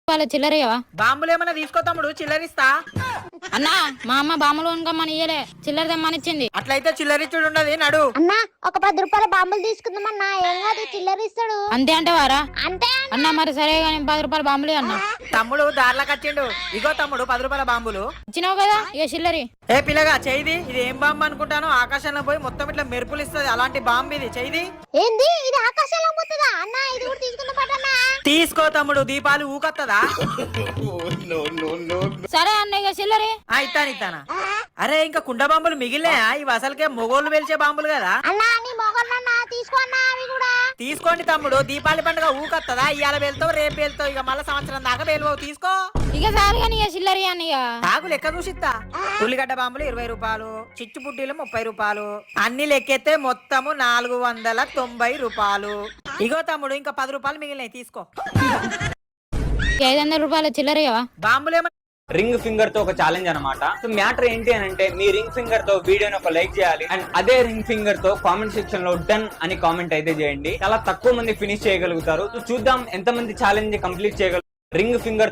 వాళ్ళ చిల్లరయ్యవా? బాంబులు ఏమన్నా తీసుకో తమ్ముడు, చిల్లరిస్తా. అన్నా మా అమ్మ బాంబులు కొనుకోమని ఇయ్యలే, చిల్లర తెమ్మనిచ్చింది. అట్లయితే చిల్లరిచ్చుడు ఉండదు, నడు. అన్నా ఒక 10 రూపాయల బాంబులు తీసుకుందామన్నా, ఏం కాదు చిల్లరిస్తాడు. అంతే అంటే వారా? అంతే అన్నా మరి సరే కానీ 10 రూపాయల బాంబులే అన్నా. తమ్ముడు దారిలోకి వచ్చిండు. ఇగో తమ్ముడు 10 రూపాయల బాంబులు ఇచ్చినావు కదా ఇక చిల్లరి. ఏ పిల్లగా చేయిది. ఇది ఏం బాంబు అనుకుంటాను? ఆకాశంలో పోయి మొత్తం ఇట్లా మెరుపులు ఇస్తుంది, అలాంటి బాంబు ఇది. చేయిది. ఏంది ఇది ఆకాశంలో పోతుందా అన్నా? ఇది కూడా తీసుకుందాం పట్టన్నా. తీసుకో తమ్ముడు, దీపాలు ఊకత్తదా? సరే అన్న ఇక చిల్లరి. ఇస్తానా. అరే ఇంకా కుండ బాంబులు మిగిలినాయా? ఇవి అసలుకే మొగోళ్ళు వెలిచే బాంబులు కదా. అన్నా నీ మొగలన్నా తీసుకో అన్నా అవి కూడా. తీసుకోండి తమ్ముడు, దీపావళి పండుగ ఊకత్తదా? ఇవాళ వెళ్తావు, రేపు వెళ్తావు, ఇక మళ్ళీ సంవత్సరం దాకా వెలువవు. తీసుకో ఇక సార్ కానీ ఇక చిల్లరి అని ఇక తాగు లెక్క చూసిస్తా. ఉల్లిగడ్డ బాంబులు 20 రూపాయలు, చిచ్చు బుడ్డీలు 30 రూపాయలు, అన్ని లెక్కెత్తే మొత్తము 490 రూపాయలు. ఇగో తమ్ముడు ఇంకా 10 రూపాయలు మిగిలినాయి, తీసుకో. 500 రూపాయల చిల్లరయ్యవా? బాంబులేమో రింగ్ ఫింగర్ తో ఒక ఛాలెంజ్ అనమాట. సో మ్యాటర్ ఏంటి అని అంటే, మీ రింగ్ ఫింగర్ తో వీడియోని ఒక లైక్ చేయాలి, అండ్ అదే రింగ్ ఫింగర్ తో కామెంట్ సెక్షన్ లో డన్ అని కామెంట్ అయితే చేయండి. చాలా తక్కువ మంది ఫినిష్ చేయగలుగుతారు. సో చూద్దాం ఎంత మంది ఛాలెంజ్ కంప్లీట్ చేయగలుగుతారు. రింగ్ ఫింగర్ తో